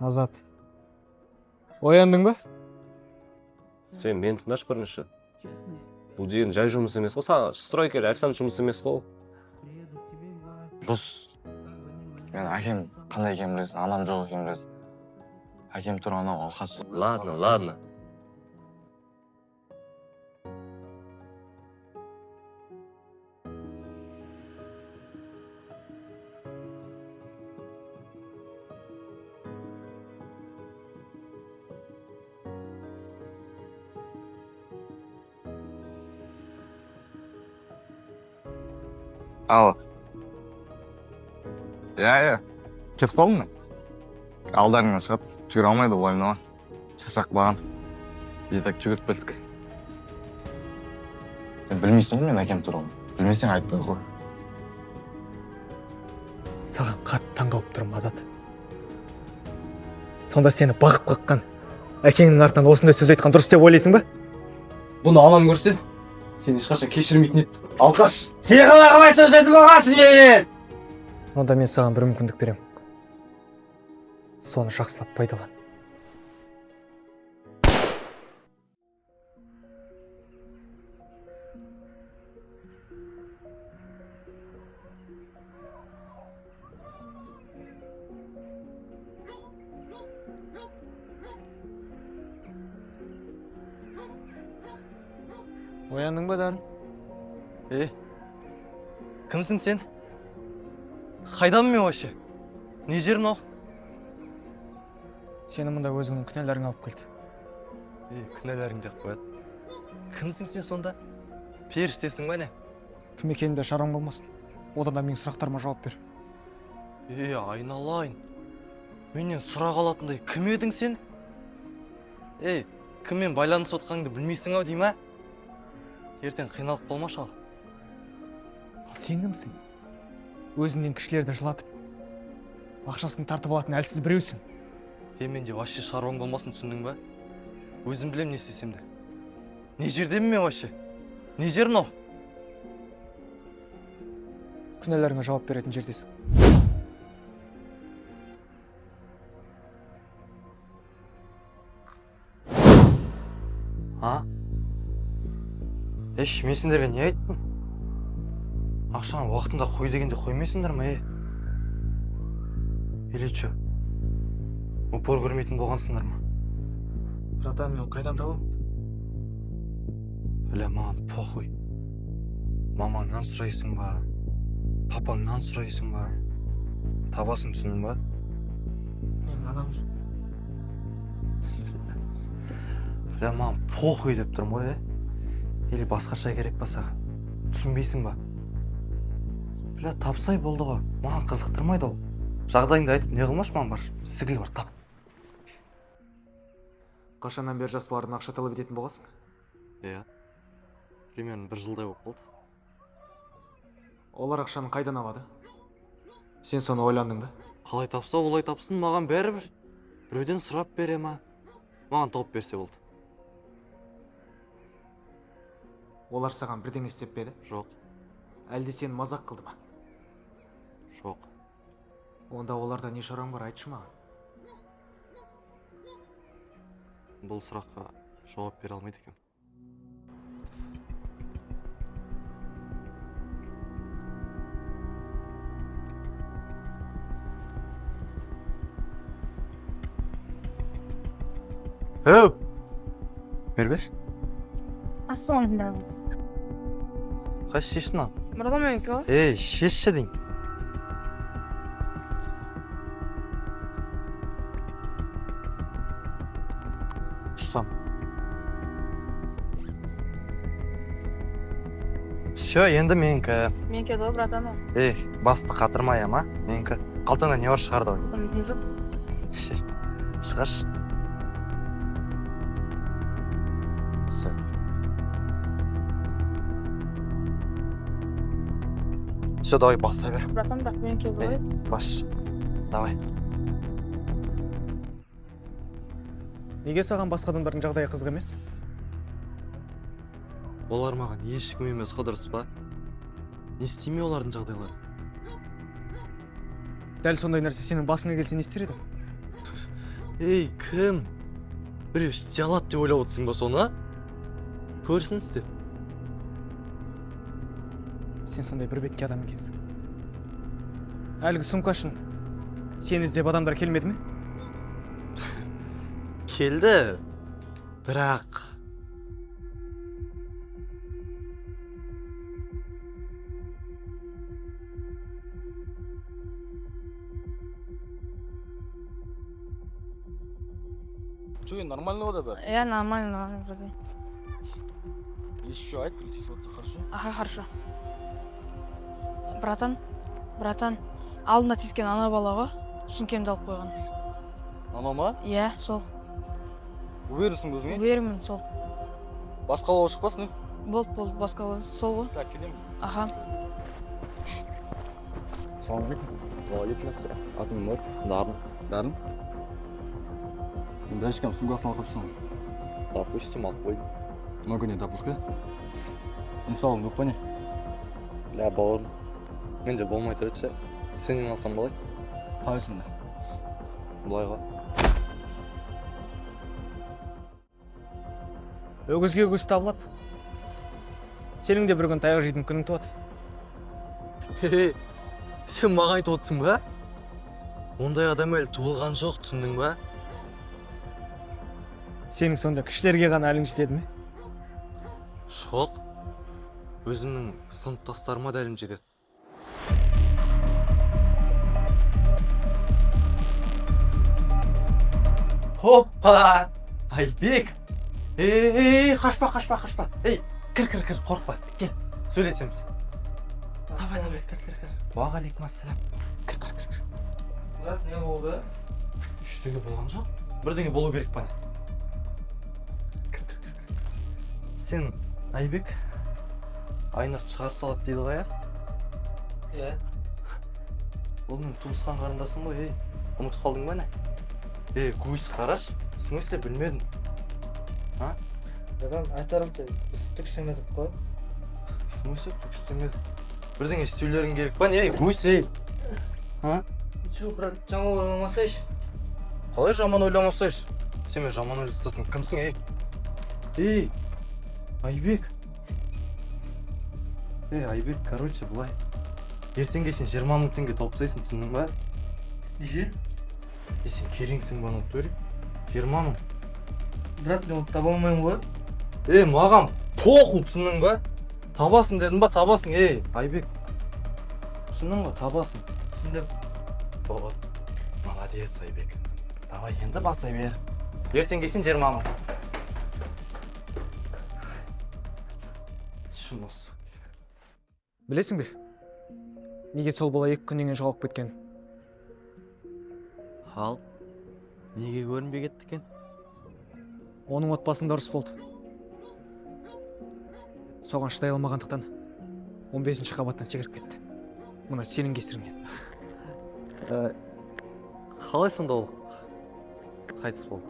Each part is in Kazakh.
Азат. Ояндың ба? Сен мені тыңдашы бірінші. Бұл деген жай жұмыс емес қой, саған стройкер официант жұмыс емес қой. Дос, мен әкем қандай екенін білесің, анам жоқ екенін білесің. Әкем тұр анау алқасы. Ладно. Ал. Иә. Кетіп қалдың ба? Алдарыңа шығып, жүгіре алмайды ойымнама. Шаршақ баған. Бетак жүгіріп келдік. Сен білмейсің ғой мен әкем туралы. Білмесең айтпай қой. Саған қатты таңғалып тұрмын, Азат. Сонда сені бағып қаққан, әкеңнің артынан осындай сөз айтқан дұрыс деп ойлайсың ба? Бұны анам көрсе, сен ешқашан кешірмейтін еді. Алқаш! Сен қалай сөз айтып алғансың менен? Онда мен саған бір мүмкіндік берем. Соны жақсылап пайдалан. Ояндың ба, Дарын? Кімсің сен? Қайдан мен вообще? Не жерің ол? Сені мұнда өзіңнің күнәларың алып келді. Күнәларың деп қояды. Кімсің сен сонда? Періштесің ба не? Кім екенінде шаруаң болмасын. Одан да менің сұрақтарыма жауап бер. Айналайын. Менен сұрақ алатындай кім едің сен? Кіммен байланыс отқаныңды білмейсің ау дей ма? Ертең қиналып қалма шал. Сен кімсің? Өзіңнен кішілерді жылатып, ақшасын тартып алатын әлсіз біреусің. Менде вообще шаруаң болмасын, түсіндің ба? Өзім білем не істесем де. Не жердемін мен вообще? Не жер мынау? Күнәларыңа жауап беретін жердесің. Мен сендерге не айттым? Ақшаны уақытында қой дегенде қоймайсыңдар ма, Или чё? Упор көрмейтін болғансыңдар ма? Братан, мен қайдан табам? Бля, маған похуй. Мамаңнан сұрайсың ба? Папаңнан сұрайсың ба? Табасың, түсіндің ба? Мен адам жоқ. Бля, маған похуй деп тұрмын ғой, Или басқаша керек ба саған? Түсінбейсің ба? Бля, тапсай болды ғой. Маған қызықтырмайды ол. Жағдайыңды айтып не қылмаш, маған бар. Сігіл бар, тап. Қашаннан бері жас балардан ақша талап ететін болғасың? Примерно бір жылдай болып болды. Олар ақшаны қайдан алады? Сен соны ойландың ба? Қалай тапса, олай тапсын, маған бәрібір. Біреуден сұрап бере ма? Маған тауып берсе болды. Олар саған бірдеңе істеп пе еді? Жоқ. Әлде сені мазақ қылды ма? Жоқ. Онда оларда не шаруаң бар, айтшы маған. Бұл сұраққа жауап бере алмайды екем. Мербеш? Ассалаумағалейкум. Қайсы шештің lan? Братан, мен кё? Шешші дейін. Ұстам. Все, енді менікі. Менікі да, братан. Басты қатырмай ама, менікі. Қалтаңда не бар шығарды ғой? Не жоқ? Шығаш. Все, давай баса бер. Братан, бірақ менікі ғой. Бас. Давай. Неге саған басқа адамдардың жағдайы қызық емес? Олар маған ешкім емес, қыдырыс па? Не істейме олардың жағдайлары? Дәл сондай нәрсе сенің басыңа келсе не істер едің? Ей, кім? Біреу істей алады деп ойлап отырсың ба соны, а? Көрсін істе. Сен сондай бір бетке адам екенсің. Әлгі сумка үшін сені іздеп адамдар келмеді ме? Келді, бірақ... Че, нормально вот это? Я нормально вроде. Если что, ать, притесываться хорошо? Ага, хорошо. Братан, алдына тиіскен ана бала ғой, сумкемді алып қойған. Ана ма? Иә, сол. Уверенсің бе өзіңе? Уверенмін, сол. Басқа бала шықпасын, Болды, басқа бала, сол ғой. Так, келемін. Аха. Ассалаумағалейкум. Уағалейкум. Атың кім еді? Дарын. Дәшкем сумкасын алып қапсың. Допустим, алып қойдым. Много не допуска. Денсаулығың көп па не? Ля, бауырым. Менде болмай тұрады ше. Сенен алсам қалай? Қалайсың да? Былайға. Өгізге өгіз табылады. Сенің де бір күн таяқ жейтін күнің туады. Сен маған айтып отырсың ба? Ондай адам әлі туылған жоқ, түсіндің ба? Сенің сонда кішілерге ғана әлің жетеді ме? Жоқ. Өзімнің сыныптастарыма да әлім жетеді. Хоппа! Айбек! Ей, қашпа. Ей, кір, қорқпа. Кел, сөйлесеміз. Уағалейкумассалам. Кір. Не болды? Ештеңе болған жоқ. Бірдеңе болу керек бана. Сен, Айбек, Айнұрды шығарып салады дейді ғой, Иә. Ол мен туысқан қарындасым ғой, ұмытып қалдың ба не? Гуйс қараш, в смысле білмедім. Братан, айтарымды түк істемедік қой. В смысле түк істемедік? Бірдеңе істеулерің керек па не? Гуйс, ей! Чу, брат, жаман ойламасайшы. Қалай жаман ойламасайшы? Сен мен жаман ойлатасың, кімсің, ей? Ей, Айбек! Айбек, короче, былай. Ертең кешен 20 000 теңге топсайсың, түсіндің ба? Неше? Сен кереңсің бана өттөрі? 20 000. Брат, мен таба алмаймын ғой. Маған похуй, түсіндің ба? Табасың дедім ба, табасың, Айбек. Түсіндің ба, табасың. Түсіндім. Вот. Молодец, Айбек. Давай, енді басай бер. Ертең кешен 20 000. Шымыз. Білесің бе? Неге сол бала 2 күннен кейін жоғалып кеткен? Ал, неге көрінбей кетті екен? Оның отбасында ұрыс болды. Соған шыдай алмағандықтан 15-ші қабаттан секіріп кетті. Мына сенің кесіріңнен. Қалай сонда ол қайтыс болды?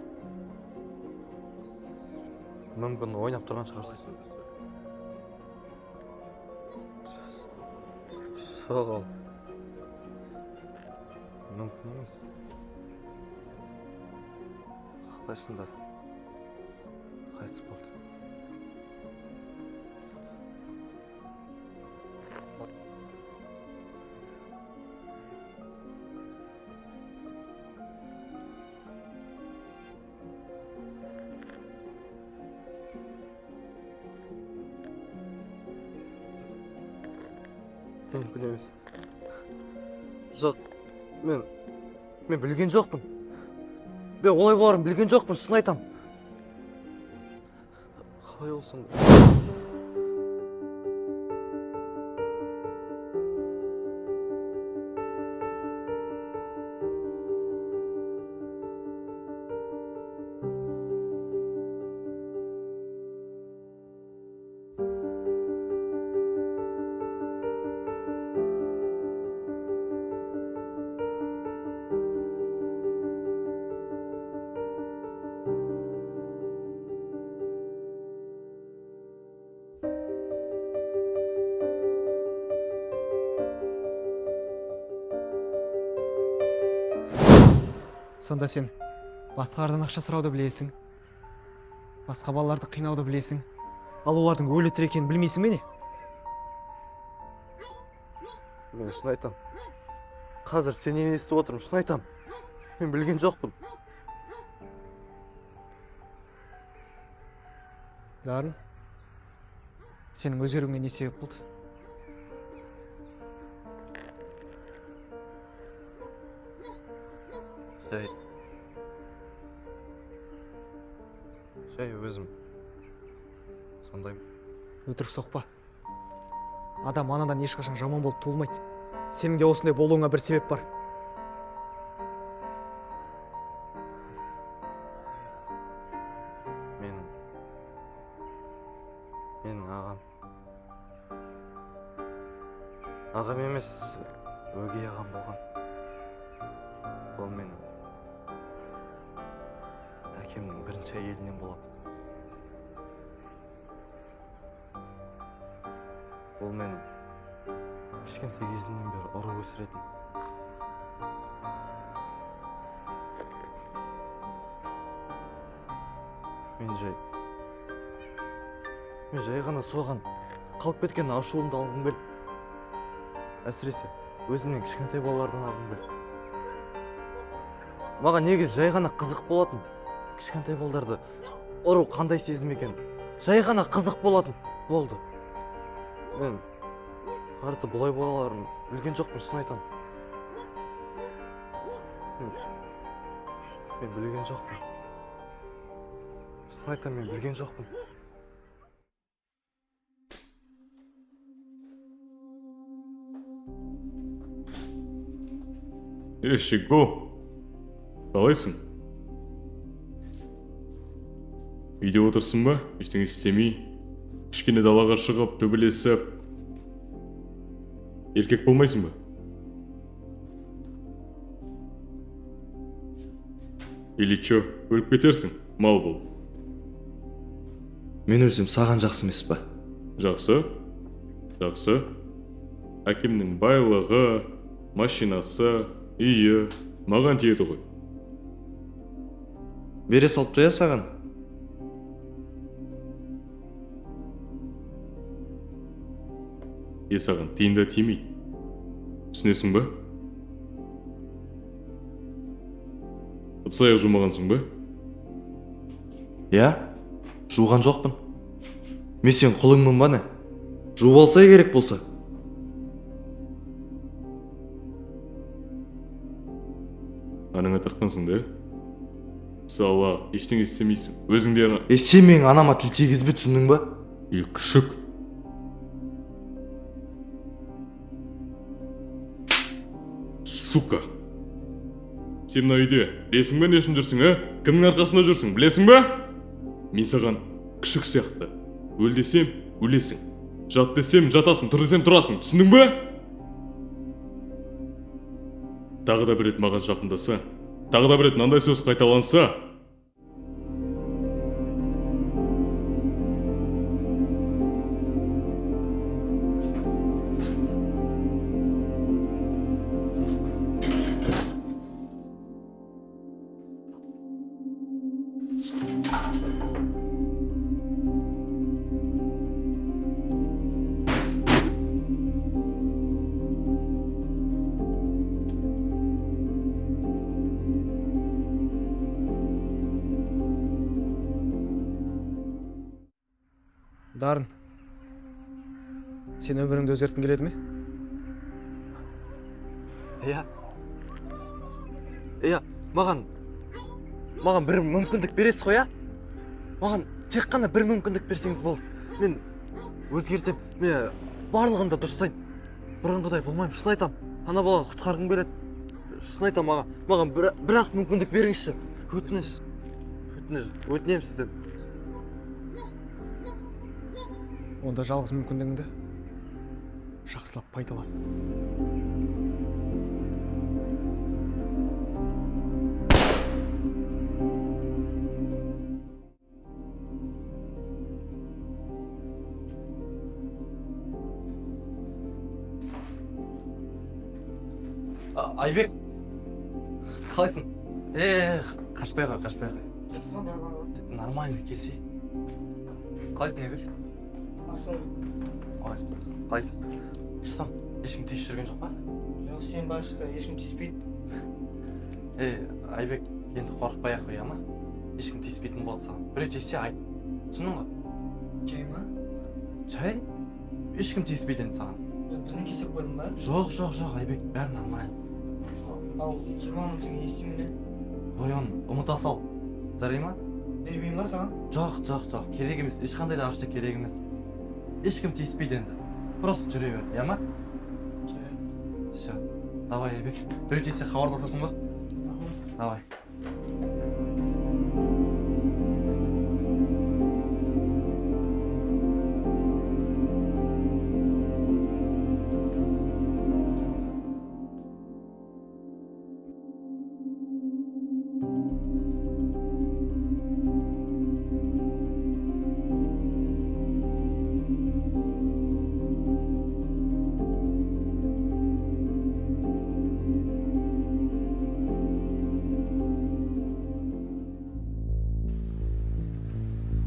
Мүмкін ойнап тұрған шығарсыз. Жоқ, мүмкін емес. Қалай сонда қайтыс болды? Мүмкін емес. Жоқ, мен білген жоқпын. Мен олай боларын білген жоқпын, шын айтам. Қалай ол сонда? Сонда сен Басқалардан ақша сұрауды білесің. Басқа балаларды қинауды білесің. Ал олардың өлі тірі екенін білмейсің бе не? Мен шын айтам. Қазір сенен естіп отырмын, шын айтам. Мен білген жоқпын. Дарын, сенің өзгеруіңе не себеп болды? Жай өзім сондаймын. Өтірік соқпа. Адам анадан ешқашан жаман болып туылмайды. Сенің де осындай болуыңа бір себеп бар. Менің ағам емес, өгей ағам болған. Ол менің әкемнің бірінші әйелінен болады. Ол мені кішкентай кезімнен бері ұрып өсіретін. Мен жай ғана соған қалып кеткен ашуымды алғым келді. Әсіресе өзімнен кішкентай балалардан алғым келді. Маған негізі жай ғана қызық болатын. Кішкентай балаларды ұру қандай сезім екен. Жай ғана қызық болатын. Болды. Мен арты бұлай боларын білген жоқпын, шын айтам. Мен білген жоқпын. Шын айтам, мен білген жоқпын. Шиго, қалайсың? Үйде отырсың ба? Ештеңе істемей, кішкене далаға шығып, төбелесіп. Еркек болмайсың ба? Или чо, өліп кетерсің, мал бол. Мен өлсем саған жақсы емес па? Жақсы? Жақсы. Әкемнің байлығы, машинасы, үйі, маған тиеді ғой. Бере салып тоя саған. Саған тиында тимейді. Түсінесің ба? Ыдыс-аяқ жумағансың ба? Я? Жуған жоқпын. Мен сен құлыңмын ба не? Жуып алса керек болса. Анаңа тартқансың да? Салақ, ештеңе істемейсің. Өзіңде Сен менің анама тіл тигізбе, түсіндің ба? күшік. Сука. Сен мына үйде білесің бе не үшін жүрсің, а? Кімнің арқасында жүрсің, білесің бе? Мен саған күшік сияқты. Өл десем, өлесің. Жат десем, жатасың, тұр десем, тұрасың. Түсіндің бе? Тағы да бір рет маған жақындаса, тағы да бір рет мынандай сөз қайталанса, Дарын, сен өміріңді өзгерткің келеді ме? Иә, маған бір мүмкіндік бересіз ғой, а? Маған тек қана бір мүмкіндік берсеңіз болды. Мен өзгертіп, мен барлығында дұрыстайын. Бұрынғыдай болмаймын, шын айтам. Ана баланы құтқарғым келеді. Шын айтам, маған бірақ мүмкіндік беріңізші. Өтінемін сізден. Онда жалғыз мүмкіндігіңді жақсылап пайдалан. Айбек, қалайсың? қашпай қой. Жақсы ма? Нормально келсе. Қалайсың Айбек? Қалайсың? Ұстам, ешкім тиісіп жүрген жоқ па? Жоқ, сен баршыға ешкім тиіспейді. Айбек, енді қорықпай ақ қоя ма? Ешкім тиіспейтін болады саған. Біреу тиіссе айт. Түсіндің ғой? Жай ма? Жай? Ешкім тиіспейді енді саған. Бірдеңе кесіп қойдың ба? Жоқ, Айбек, бәрі нормально. Ал 20 мың теңге не істеймін мен? Ой, оны ұмыта сал. Жарай ма? Бермеймін ба саған? Жоқ, керек емес. Ешқандай да ақша керек емес. Ешкім тиіспейді енді. Просто жүре бер, я ма? Жарайды. Все. Давай, Айбек. Біреу тиіссе хабарласасың ба? Давай.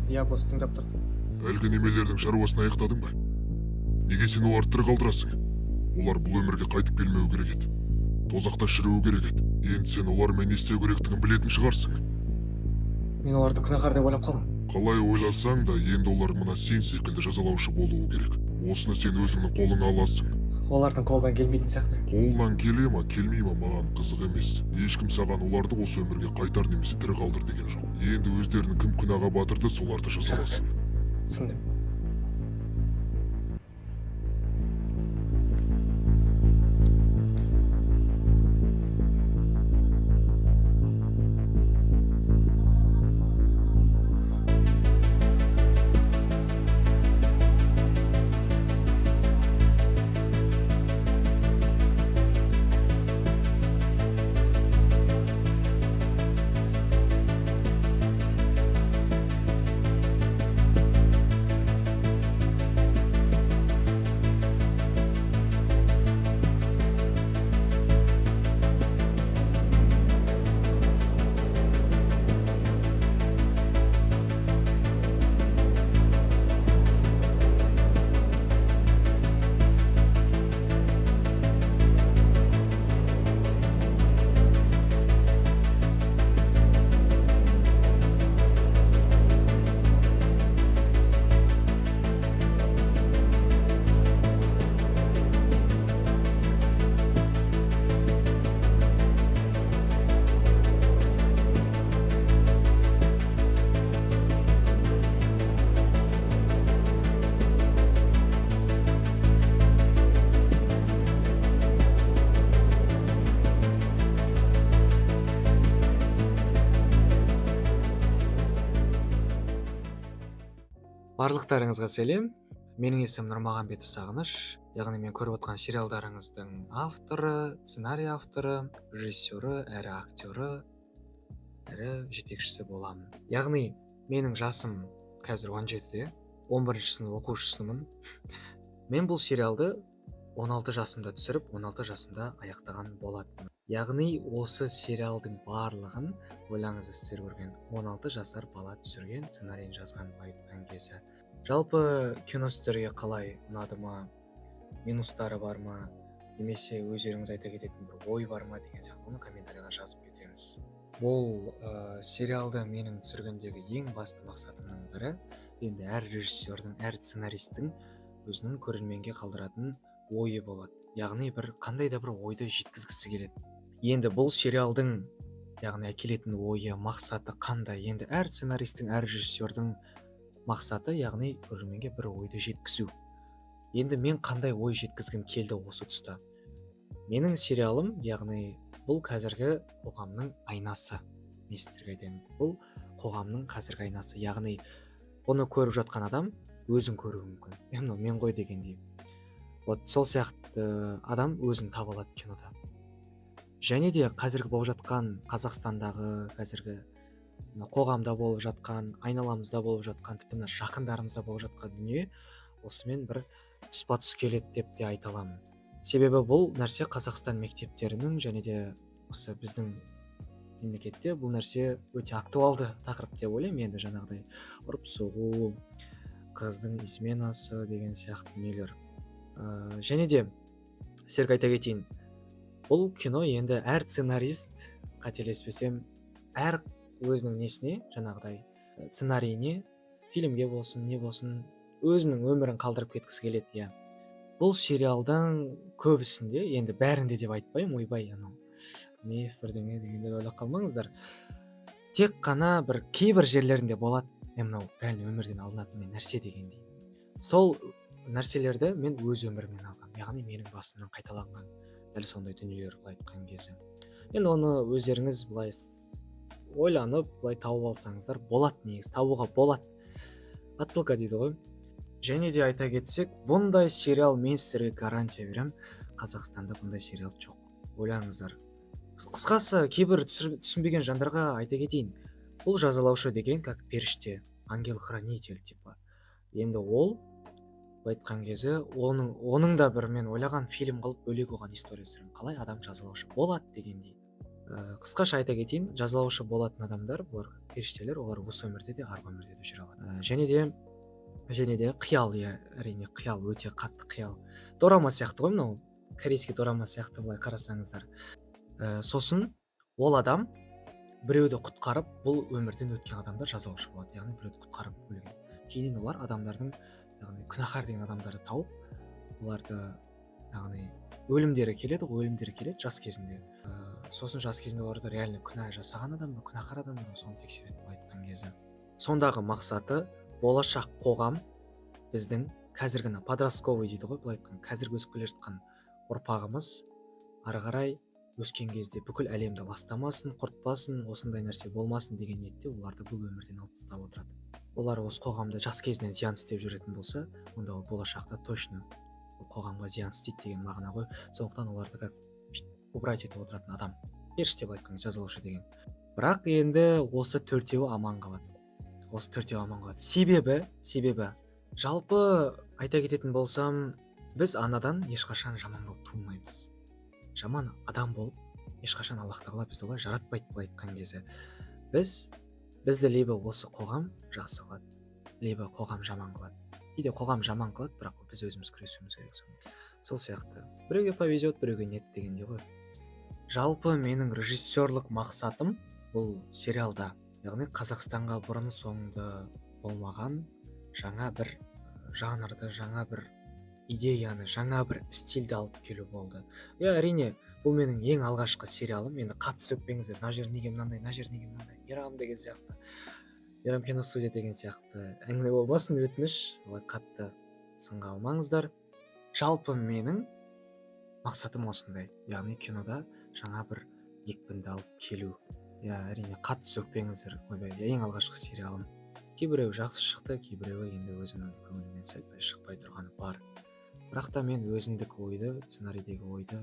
Иә, бос, тыңдап тұр. Әлгі немелердің шаруасын аяқтадың ба? Неге сен оларды тірі қалдырасың? Олар бұл өмірге қайтып келмеу керек еді. Тозақта шіреу керек еді. Енді сен олармен не істеу керектігін білетін шығарсың. Мен оларды күнәһар деп ойлап қалдым. Қалай ойласаң да, енді олар мына сен секілді жазалаушы болуы керек. Осыны сен өзіңнің қолыңа аласың. Олардың қолдан келмейтін сияқты. Қолынан келе ма, келмей ма маған қызық емес. Ешкім саған оларды осы өмірге қайтар немесе тірі қалдыр деген жоқ. Енді өздерінің кім күнәға батырды, соларды жазаласын. Түсіндім. Барлықтарыңызға сәлем. Менің есімім Нұрмағанбетов Сағыныш. Яғни мен көріп отқан сериалдарыңыздың авторы, сценарий авторы, режиссері, әрі актері, әрі жетекшісі боламын. Яғни менің жасым қазір 17-де, 11-ші сынып оқушысымын. Мен бұл сериалды 16 жасымда түсіріп, 16 жасымда аяқтаған болатынмын. Яғни осы сериалдың барлығын ойлаңыз сіздер көрген 16 жасар бала түсірген, сценарийін жазған айтқан кезі. Жалпы кино сіздерге қалай ұнады ма, минустары бар ма, немесе өздеріңіз айта кететін бір ой бар ма деген сияқты оны комментарийға жазып кетеміз. Бұл сериалды менің түсіргендегі ең басты мақсатымның бірі, енді әр режиссердің, әр сценаристің өзінің көрерменге қалдыратын ойы болады. Яғни бір қандай да бір ойды жеткізгісі келеді. Енді бұл сериалдың, яғни әкелетін ойы, мақсаты қандай? Енді әр сценаристің, әр режиссердің мақсаты, яғни көрерменге бір ойды жеткізу. Енді мен қандай ой жеткізгім келді осы тұста? Менің сериалым, яғни бұл қазіргі қоғамның айнасы. Мен сіздерге айтайын, бұл қоғамның қазіргі айнасы. Яғни оны көріп жатқан адам өзін көруі мүмкін. Мен ғой дегендей. Вот сол сияқты адам өзін таба алады кинода. Және де қазіргі болып жатқан Қазақстандағы, қазіргі қоғамда болып жатқан, айналамызда болып жатқан, тіпті мына жақындарымызда болып жатқан дүние осымен бір тұспа-тұс келеді деп те айта аламын. Себебі бұл нәрсе Қазақстан мектептерінің және де осы біздің мемлекетте бұл нәрсе өте актуалды тақырып деп ойлаймын. Енді жаңағыдай ұрып соғу, қыздың изменасы деген сияқты нелер. Және де сіздерге айта кетейін, бұл кино енді әр сценарист, қателеспесем, әр өзінің несіне, жаңағыдай сценарийіне, фильмге болсын, не болсын, өзінің өмірін қалдырып кеткісі келеді. Иә, бұл сериалдың көбісінде, енді бәрінде деп айтпаймын, ойбай анау миф бірдеңе дегенде ойлап қалмаңыздар, тек қана бір кейбір жерлерінде болады мынау реально өмірден алынатын нәрсе дегендей. Сол нәрселерді мен өз өмірімнен алған, яғни менің басымнан қайталанған дәл сондай дүниелер былай айтқан кезде. Енді оны өздеріңіз былай ойланып, былай тауып алсаңыздар болады, негізі табуға болады. Отсылка дейді ғой. Және де айта кетсек, бұндай сериал мен сіздерге гарантия берем, Қазақстанда бұндай сериал жоқ. Ойлаңыздар. Қысқасы, кейбір түсінбеген жандарға айта кетейін. Бұл жазалаушы деген как періште, ангел-хранитель типа. Енді ол айтқан кезде оның да бір мен ойлаған фильм қылып бөлек оған история түсіремін. Қалай адам жазалаушы болады дегендей. Қысқаша айта кетейін, жазалаушы болатын адамдар, бұлар періштелер, олар осы өмірде де арғы өмірде де жүре алады. Және де қиял, әрине қиял, өте қатты қиял. Дорама сияқты ғой мынау, корейский дорама сияқты былай қарасаңыздар. Сосын ол адам біреуді құтқарып, бұл өмірден өткен адамдар жазалаушы болады, яғни біреуді құтқарып өлген. Кейіннен олар адамдардың, яғни күнәһар деген адамдарды тауып, оларды, яғни өлімдері келеді жас кезінде. Сосын жас кезінде оларды реально күнә жасаған адам ба, күнәһар адам ба, соны тексереді былай айтқан кезде. Сондағы мақсаты болашақ қоғам біздің қазіргіні подростковый дейді ғой, былай айтқан қазіргі өсіп келе жатқан ұрпағымыз ары қарай өскен кезде бүкіл әлемді ластамасын, құртпасын, осындай нәрсе болмасын деген ниетте оларды бұл өмірден алып тастап отырады. Олар осы қоғамда жас кезінен зиян істеп жүретін болса, онда ол болашақта точно қоғамға зиян істейді деген мағына ғой. Сондықтан оларды как убрать етіп отыратын адам, періште былай айтқан жазалаушы деген. Бірақ енді осы төртеуі аман қалады. Себебі жалпы айта кететін болсам, біз анадан ешқашан жаман болып туылмаймыз. Жаман адам болып ешқашан Аллах тағала бізді олай жаратпайды былай айтқан кезде. Бізді либо осы қоғам жақсы қылады, либо қоғам жаман қылады. Кейде қоғам жаман қылады, бірақ біз өзіміз күресуіміз керек. Сол сияқты. Біреуге повезет, біреуге нет дегенде ғой. Жалпы менің режиссерлік мақсатым бұл сериалда, яғни Қазақстанға бұрын соңды болмаған жаңа бір жанрды, жаңа бір идеяны, жаңа бір стильді алып келу болды. Әрине, бұл менің ең алғашқы сериалым. Енді қатты сөкпеңіздер, мына жер неге мынандай, Мейрам деген сияқты, Мейрам киностудия деген сияқты әңгіме болмасын, өтініш, олай қатты сынға алмаңыздар. Жалпы менің мақсатым осындай, яғни кинода жаңа бір екпінді алып келу. Әрине, қатты сөкпеңіздер, ең алғашқы сериалым. Кейбіреуі жақсы шықты, кейбіреуі енді өзімнің көңілімнен сәл-пәл шықпай тұрғаны бар. Бірақ та мен өзіндік ойды, сценарийдегі ойды,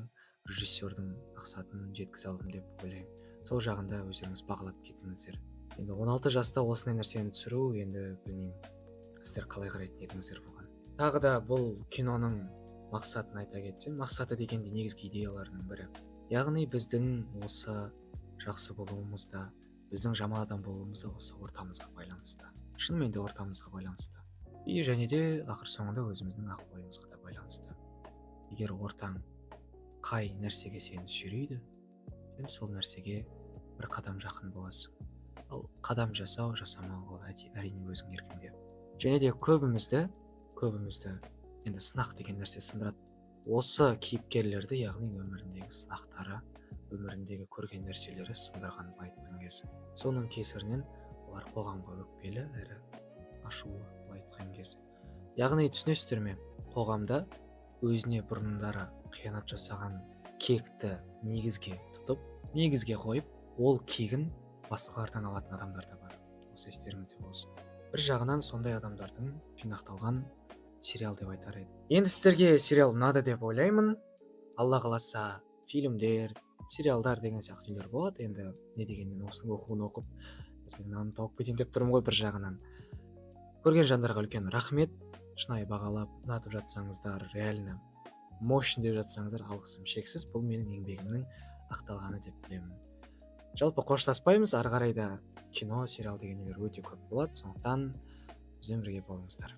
режиссердің мақсатын жеткізе алдым деп ойлаймын. Сол жағында өздеріңіз бағалап кетіңіздер. Енді 16 жаста осындай нәрсені түсіру, енді білмеймін, сіздер қалай қарайтын едіңіздер бұған. Тағы да бұл киноның мақсатын айта кетсем, мақсаты дегенде негізгі идеяларының бірі. Яғни біздің осы жақсы болуымызда, біздің жаман адам болуымызда осы ортамызға байланысты. Шынымен де ортамызға байланысты. Және де ақыр соңында өзіміздің ақыл ойымызға да байланысты. Егер ортаң қай нәрсеге сені сүйрейді, сен сол нәрсеге бір қадам жақын боласың. Ал қадам жасамау ол әрине өзің еркіңде. Және де көбімізді енді сынақ деген нәрсе сындырады. Осы кейіпкерлерді, яғни өміріндегі сынақтары, өміріндегі көрген нәрселері сындырған былай айтқан кезде. Соның кесірінен олар қоғамға өкпелі әрі ашулы былай айтқан кезде. Яғни түсінесіздер ме? Қоғамда өзіне бұрындары қиянат жасаған кекті негізге тұтып, негізге қойып, ол кегін басқалардан алатын адамдар да бар. Осы естеріңізде болсын. Бір жағынан сондай адамдардың жинақталған сериал деп айтар едім. Енді сіздерге сериал ұнады деп ойлаймын. Алла қаласа фильмдер, сериалдар деген сияқты үйлер болады. Енді не дегенмен осының оқуын оқып, нанын тауып кетейін деп тұрмын ғой бір жағынан. Көрген жандарға үлкен рахмет. Шынайы бағалап, ұнатып жатсаңыздар, реально мощный деп жатсаңыздар, алғысым шексіз. Бұл менің еңбегімнің ақталғаны деп білемін. жалпы қоштаспаймыз, ары қарай да кино сериал дегендер өте көп болады, сондықтан бізбен бірге болыңыздар.